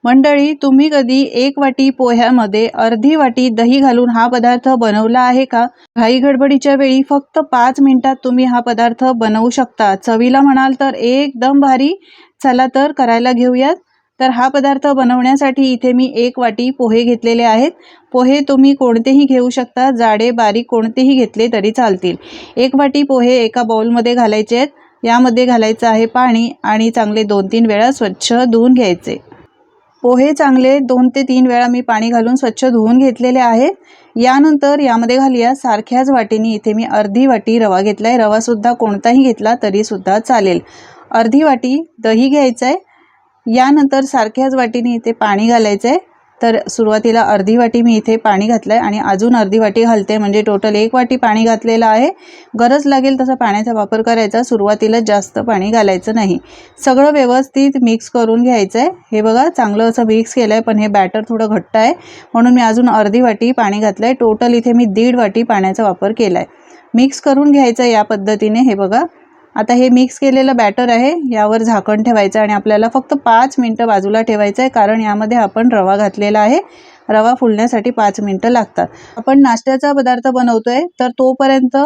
मंडळी, तुम्ही कधी एक वाटी पोह्यामध्ये अर्धी वाटी दही घालून हा पदार्थ बनवला आहे का? घाई गडबडीच्या वेळी फक्त 5 मिनिटात तुम्ही हा पदार्थ बनवू शकता. चवीला म्हणाल तर एकदम भारी. चला तर करायला घेऊयात. तर हा पदार्थ बनवण्यासाठी इथे मी 1 वाटी पोहे घेतलेले आहेत. पोहे तुम्ही कोणतेही घेऊ शकता, जाडे बारीक कोणतेही घेतले तरी चालतील. 1 वाटी पोहे एका बाउलमध्ये घालायचे आहेत. यामध्ये घालायचं आहे पाणी आणि चांगले 2-3 वेळा स्वच्छ धुवून घ्यायचे. पोहे चांगले 2 ते 3 वेळा मी पाणी घालून स्वच्छ धुवून घेतलेले आहेत. यानंतर यामध्ये घालूया सारख्याच वाटीने इथे मी अर्धी वाटी रवा घेतलाय. रवासुद्धा कोणताही घेतला तरीसुद्धा चालेल. अर्धी वाटी दही घ्यायचं आहे. यानंतर सारख्याच वाटीने इथे पाणी घालायचं आहे. तर सुरुवातीला अर्धी वाटी मी इथे पाणी घातलं आहे आणि अजून अर्धी वाटी घालते, म्हणजे टोटल 1 वाटी पाणी घातलेलं आहे. गरज लागेल तसा पाण्याचा वापर करायचा, सुरुवातीला जास्त पाणी घालायचं नाही. सगळं व्यवस्थित मिक्स करून घ्यायचं आहे. हे बघा चांगलं असं मिक्स केलं आहे, पण हे बॅटर थोडं घट्ट आहे म्हणून मी अजून अर्धी वाटी पाणी घातलं आहे. टोटल इथे मी 1.5 वाटी पाण्याचा वापर केला आहे. मिक्स करून घ्यायचं या पद्धतीने. हे बघा आता हे मिक्स केलेलं बॅटर आहे, यावर झाकण ठेवायचं आणि आपल्याला फक्त 5 मिनिटं बाजूला ठेवायचं आहे, कारण यामध्ये आपण रवा घातलेला आहे. रवा फुलण्यासाठी 5 मिनिटं लागतात. आपण नाश्त्याचा पदार्थ बनवतोय, तर तोपर्यंत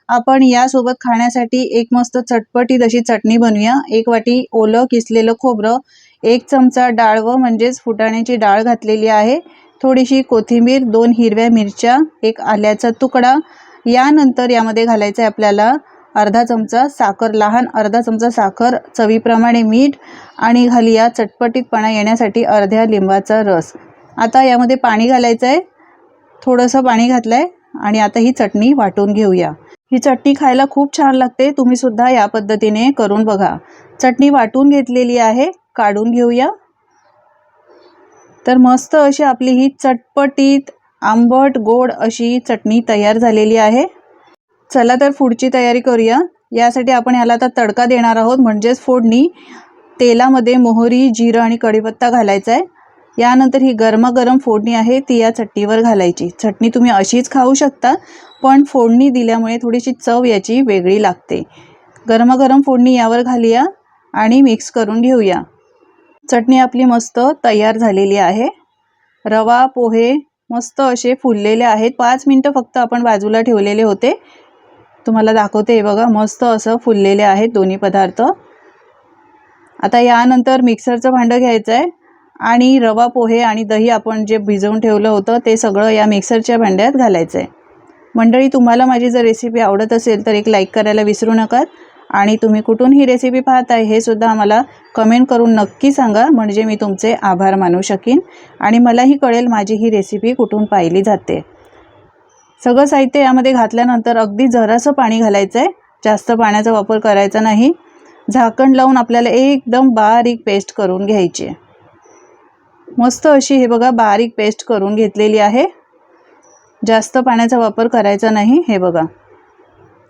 आपण यासोबत खाण्यासाठी एक मस्त चटपटीत अशी चटणी बनवूया. 1 वाटी ओलं किसलेलं खोबरं, 1 चमचा डाळवं म्हणजेच फुटाण्याची डाळ घातलेली आहे, थोडीशी कोथिंबीर, 2 हिरव्या मिरच्या, 1 आल्याचा तुकडा. यानंतर यामध्ये घालायचं आहे आपल्याला अर्धा चमचा साखर, लहान अर्धा चमचा साखर, चवीप्रमाणे मीठ आणि घालूया चटपटीतपणा येण्यासाठी अर्ध्या लिंबाचा रस. आता यामध्ये पाणी घालायचं आहे, थोडंसं पाणी घातलं आहे आणि आता ही चटणी वाटून घेऊया. ही चटणी खायला खूप छान लागते. तुम्ही सुद्धा या पद्धतीने करून बघा. चटणी वाटून घेतलेली आहे, काढून घेऊया. तर मस्त अशी आपली ही चटपटीत आंबट गोड अशी चटणी तयार झालेली आहे. चला तर पुढची तयारी करूया. यासाठी आपण ह्याला आता तडका देणार आहोत, म्हणजेच फोडणी. तेलामध्ये मोहरी, जिरं आणि कढीपत्ता घालायचा आहे. यानंतर ही गरमागरम फोडणी आहे ती या चटणीवर घालायची. चटणी तुम्ही अशीच खाऊ शकता, पण फोडणी दिल्यामुळे थोडीशी चव याची वेगळी लागते. गरमागरम फोडणी यावर घालूया आणि मिक्स करून घेऊया. चटणी आपली मस्त तयार झालेली आहे. रवा पोहे मस्त असे फुललेले आहेत. 5 मिनिटं फक्त आपण बाजूला ठेवलेले होते. तुम्हाला दाखवते, हे बघा मस्त असं फुललेले आहेत दोन्ही पदार्थ. आता यानंतर मिक्सरचं भांडं घ्यायचं आहे आणि रवा पोहे आणि दही आपण जे भिजवून ठेवलं होतं ते सगळं या मिक्सरच्या भांड्यात घालायचं आहे. मंडळी, तुम्हाला माझी जर रेसिपी आवडत असेल तर एक लाईक करायला विसरू नका आणि तुम्ही कुठून ही रेसिपी पाहताय हे सुद्धा आम्हाला कमेंट करून नक्की सांगा, म्हणजे मी तुमचे आभार मानू शकीन आणि मलाही कळेल माझी ही रेसिपी कुठून पाहिली जाते. सगळं साहित्य यामध्ये घातल्यानंतर अगदी जरासं पाणी घालायचं आहे, जास्त पाण्याचा वापर करायचा नाही. झाकण लावून आपल्याला एकदम बारीक पेस्ट करून घ्यायची आहे. मस्त अशी हे बघा बारीक पेस्ट करून घेतलेली आहे. जास्त पाण्याचा वापर करायचा नाही. हे बघा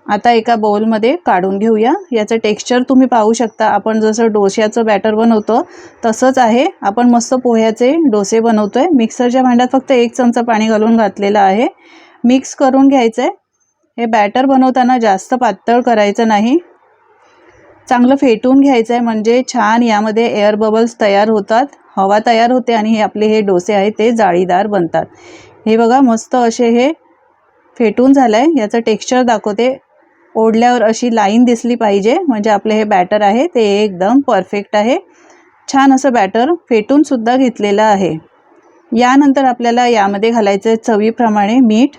आता एका बाउलमध्ये काढून घेऊया. याचं टेक्स्चर तुम्ही पाहू शकता. आपण जसं डोश्याचं बॅटर बनवतो तसंच आहे. आपण मस्त पोह्याचे डोसे बनवतोय. मिक्सरच्या भांड्यात फक्त 1 चमचा पाणी घालून घातलेलं आहे. मिक्स करून घ्यायचं आहे. हे बॅटर बनवताना जास्त पातळ करायचं नाही, चांगलं फेटून घ्यायचं आहे, म्हणजे छान यामध्ये एअर बबल्स तयार होतात, हवा तयार होते आणि हे डोसे आहेत ते जाळीदार बनतात. हे बघा मस्त असे हे फेटून झालं आहे. याचं टेक्स्चर दाखवते. ओढल्यावर अशी लाईन दिसली पाहिजे, म्हणजे आपले हे बॅटर आहे ते एकदम परफेक्ट आहे. छान असं बॅटर फेटून सुद्धा घेतलेलं आहे. यानंतर आपल्याला यामध्ये घालायचं चवीप्रमाणे मीठ.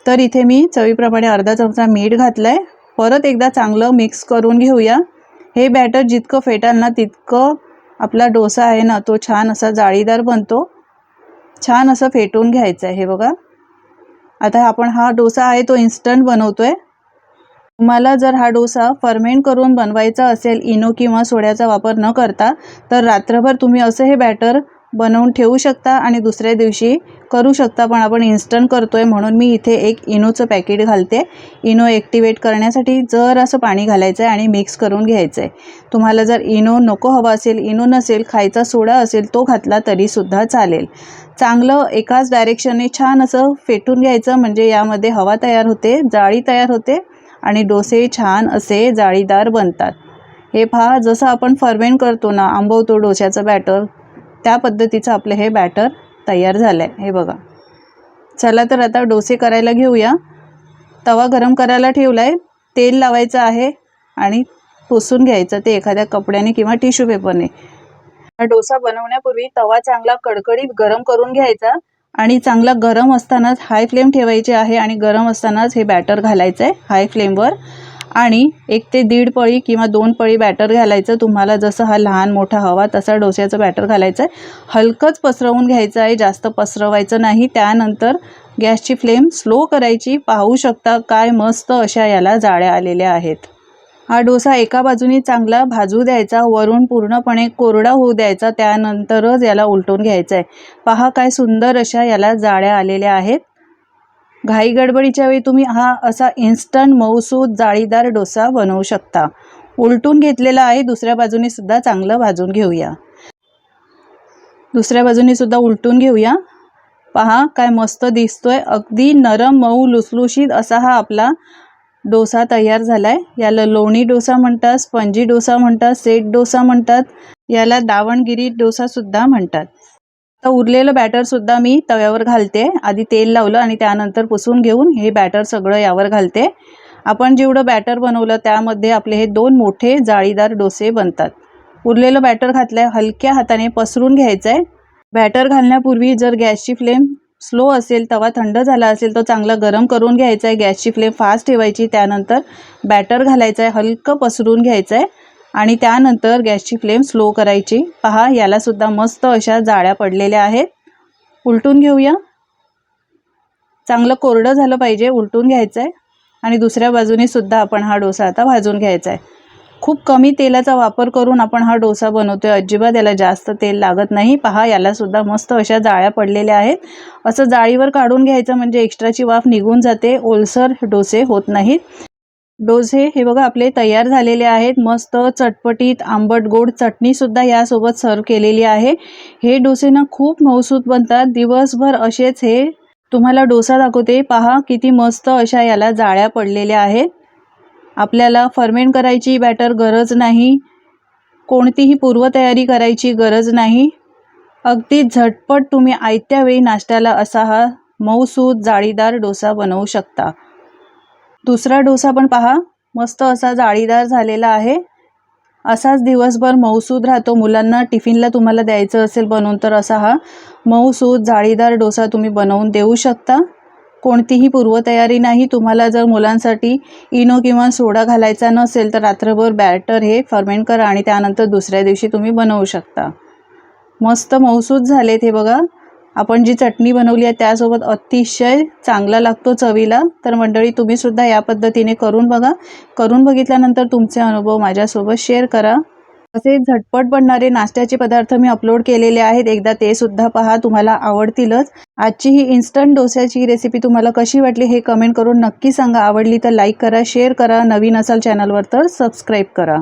तर इथे मी चवीप्रमाणे अर्धा चमचा मीठ घातलं आहे. परत एकदा चांगलं मिक्स करून घेऊया. हे बॅटर जितकं फेटाल ना तितकं आपला डोसा आहे ना तो छान असा जाळीदार बनतो. छान असं फेटून घ्यायचं आहे. हे बघा आता आपण हा डोसा आहे तो इन्स्टंट बनवतोय. तुम्हाला जर हा डोसा फर्मेंट करून बनवायचा असेल, इनो किंवा सोड्याचा वापर न करता, तर रात्रभर तुम्ही असं हे बॅटर बनवून ठेवू शकता आणि दुसऱ्या दिवशी करू शकता. पण आपण इन्स्टंट करतोय म्हणून मी इथे 1 इनोचं पॅकेट घालते. इनो ॲक्टिवेट करण्यासाठी जरासं पाणी घालायचं आहे आणि मिक्स करून घ्यायचं आहे. तुम्हाला जर इनो नको हवा असेल, इनो नसेल, खायचा सोडा असेल तो घातला तरीसुद्धा चालेल. चांगलं एकाच डायरेक्शनने छान असं फेटून घ्यायचं, म्हणजे यामध्ये हवा तयार होते, जाळी तयार होते आणि डोसे छान असे जाळीदार बनतात. हे पहा, जसं आपण फर्मेंट करतो ना, आंबवतो डोश्याचं बॅटर, त्या पद्धतीचं आपलं हे बॅटर तयार झालं आहे. हे बघा. चला तर आता डोसे करायला घेऊया. तवा गरम करायला ठेवला आहे. तेल लावायचं आहे आणि पुसून घ्यायचं ते एखाद्या कपड्याने किंवा टिश्यू पेपरने. हा डोसा बनवण्यापूर्वी तवा चांगला कडकडीत गरम करून घ्यायचा आणि चांगला गरम असतानाच हाय फ्लेम ठेवायची आहे आणि गरम असतानाच हे बॅटर घालायचं आहे हाय फ्लेमवर. आणि 1 ते 1.5 पळी किंवा 2 पळी बॅटर घालायचं. तुम्हाला जसं हा लहान मोठा हवा तसा डोस्याचं बॅटर घालायचं आहे. हलकंच पसरवून घ्यायचं आहे, जास्त पसरवायचं नाही. त्यानंतर गॅसची फ्लेम स्लो करायची. पाहू शकता काय मस्त अशा याला जाळ्या आलेल्या आहेत. हा डोसा एका बाजूनी चांगला भाजू द्यायचा, वरून पूर्णपणे कोरडा होऊ द्यायचा. त्यानंतरच याला उलटून घ्यायचं आहे. पहा काय सुंदर अशा याला जाळ्या आलेल्या आहेत. घाई गडबडीच्या वेळी तुम्ही हा असा इन्स्टंट मऊसूत जाळीदार डोसा बनवू शकता. उलटून घेतलेला आहे. दुसऱ्या बाजूने सुद्धा चांगलं भाजून घेऊया. दुसऱ्या बाजूने सुद्धा उलटून घेऊया. पहा काय मस्त दिसतोय. अगदी नरम मऊ लुसलुशीत असा हा आपला डोसा तयार झालाय. याला लोणी डोसा म्हणतात, स्पंजी डोसा म्हणतात, सेट डोसा म्हणतात, याला दावणगिरी डोसा सुद्धा म्हणतात. आता उरलेलं बॅटर सुद्धा मी तव्यावर घालते. आधी तेल लावलं आणि त्यानंतर पुसून घेऊन हे बॅटर सगळं यावर घालते. आपण जेवढं बॅटर बनवलं त्यामध्ये आपले हे 2 मोठे जाळीदार डोसे बनतात. उरलेलं बॅटर घातलंय. हलक्या हाताने पसरून घ्यायचं आहे. बॅटर घालण्यापूर्वी जर गॅसची फ्लेम स्लो असेल, तवा थंड झाला असेल तर चांगला गरम करून घ्यायचा आहे. गॅसची फ्लेम फास्ट ठेवायची. त्यानंतर बॅटर घालायचं आहे, हलकं पसरून घ्यायचं आहे आणि त्यानंतर गॅसची फ्लेम स्लो करायची. पहा याला सुद्धा मस्त अशा जाळ्या पडलेल्या आहेत. उलटून घेऊया. चांगलं कोरडं झालं पाहिजे, उलटून घ्यायचं आहे आणि दुसऱ्या बाजूने सुद्धा आपण हा डोसा आता भाजून घ्यायचा आहे. खूप कमी तेलाचा वापर करून आपण हा डोसा बनवतोय. अजिबात याला जास्त तेल लागत नाही. पहा याला सुद्धा मस्त अशा जाळ्या पडलेल्या आहेत. असं जाळीवर काढून घ्यायचं म्हणजे एक्स्ट्राची वाफ निघून जाते. ओलसर डोसे होत नाहीत. डोसे हे बघा आपले तयार झालेले आहेत. मस्त चटपटीत आंबट गोड चटणी सुद्धा यासोबत सर्व केलेली आहे. हे डोसे ना खूप मऊसूत बनतात. दिवसभर असेच हे तुम्हाला डोसा दाखवते. पहा किती मस्त अशा याला जाळ्या पडलेल्या आहेत. आपल्याला फर्मेंट करायची बॅटर गरज नाही. कोणतीही पूर्वतयारी करायची गरज नाही. अगदी झटपट तुम्ही आयत्या वेळी नाश्त्याला असा हा मऊसूत जाळीदार डोसा बनवू शकता. दुसरा डोसा पण पहा मस्त असा जाळीदार झालेला आहे. असाच दिवसभर मऊसूत राहतो. मुलांना टिफिनला तुम्हाला द्यायचं असेल बनवून तर असा हा मऊसूत जाळीदार डोसा तुम्ही बनवून देऊ शकता. कोणतीही पूर्वतयारी नाही. तुम्हाला जर मुलांसाठी इनो किंवा सोडा घालायचा नसेल तर रात्रभर बॅटर हे फर्मेंट करा आणि त्यानंतर दुसऱ्या दिवशी तुम्ही बनवू शकता. मस्त मऊसूत झालेत हे बघा. आपण जी चटणी बनवली आहे त्यासोबत अतिशय चांगला लागतो चवीला. तर मंडळी तुम्ही सुद्धा या पद्धतीने करून बघा. करून बघितल्यानंतर तुमचे अनुभव माझ्यासोबत शेअर करा. असे झटपट बनणारे नाश्त्याचे पदार्थ मी अपलोड केलेले आहेत. एकदा ते सुद्धा पहा, तुम्हाला आवडतीलच. आजची ही इन्स्टंट डोस्याची रेसिपी तुम्हाला कशी वाटली हे कमेंट करून नक्की सांगा. आवडली तर लाईक करा, शेअर करा. नवीन असाल चॅनलवर तर सबस्क्राईब करा.